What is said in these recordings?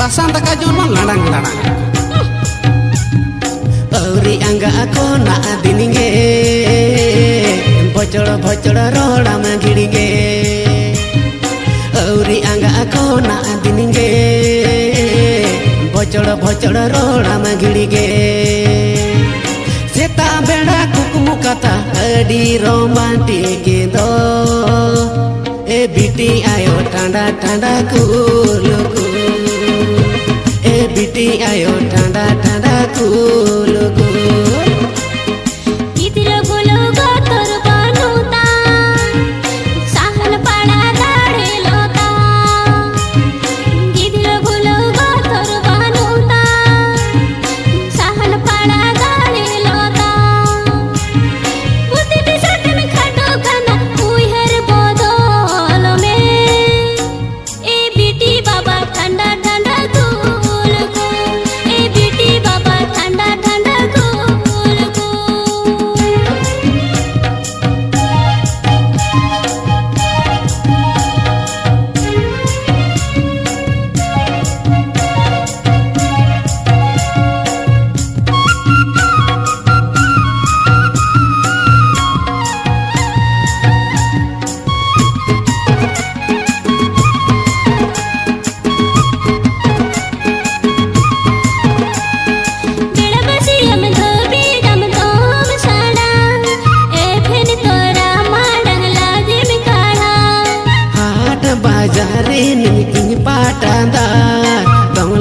Sasanda ka jono ladang-ladang Auri angga ako na dininge Bocor-bocor roda magiringe Auri angga ako na dininge Bocor-bocor roda magiringe Seta beda kukumu kata adi romantik do biti ayo tanda-tanda kuluku biti ayo tanda-tanda kuluku Idro golo gotor banuta sahal pada dare lota Idro golo gotor banuta sahal pada dare lota Uti bisakan khado kana uihar bodol me e biti baba tanda-tanda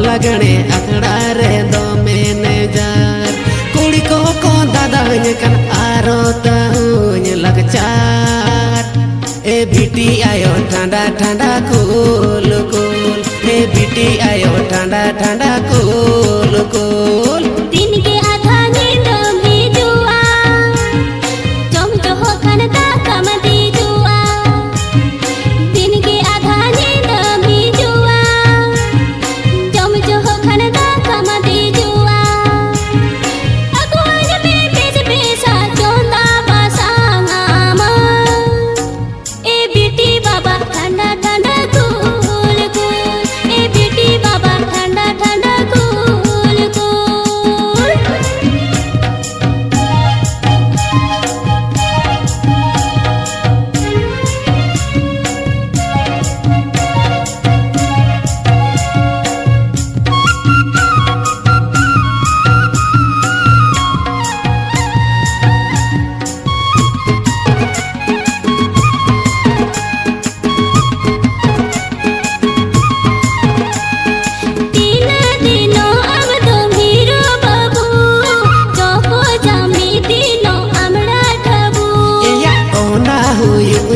लगने अखड़ा रे दो manager कुड़ी को दादा कन आरो तहुन लगचार ए बिटी आयो ठंडा ठंडा कूल कूल ए बिटी आयो ठंडा ठंडा कूल कूल दिन के आधा नींद भी जुआ जम जो हो खन ता कम दी जुआ दिन के आधा नींद भी जुआ जो हो खन ता कम दी जुआ अगवान में बेज बेसा चोंदा बासांगामा ए बिटी बाबा ठंडा ठंडा कूल कूल ए बिटी बाबा ठंडा ठंडा कूल कूल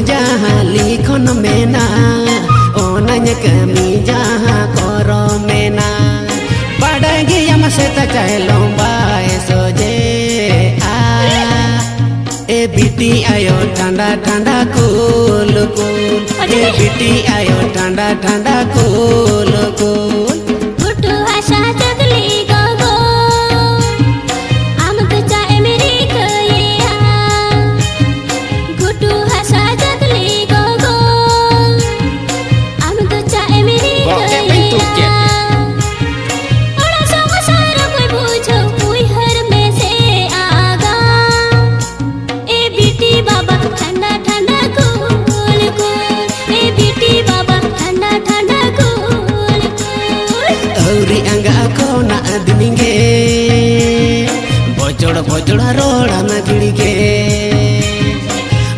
जहाँ लिखन मेना ओनन कमी जहाँ करो मेना पड़ेगी यम से तचलो बाय सोजे आ ए बिटी आयो ठंडा ठंडा कूल कूल ए बिटी आयो ठंडा ठंडा कूल कूल गुटू आशा जगली गो आम तो चाहे मेरी कहिया गुटू आशा बजड़ा रोड़ा मगिड़िगे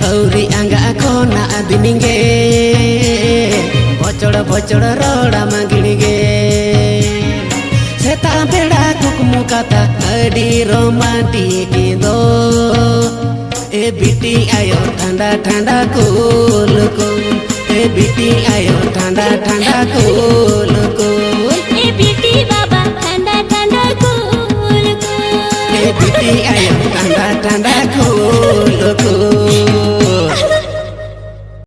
औरी अंगा को ना दिनिगे बजड़ा रोड़ा मगिड़िगे सेता बेड़ा कुकमु काता अडी रोमांटिक दो ए बिटी आयो ठंडा ठंडा कूल कूल ए बिटी आयो ठंडा ठंडा कूल कूल ए बिटी Iti ayam tanda-tanda kulu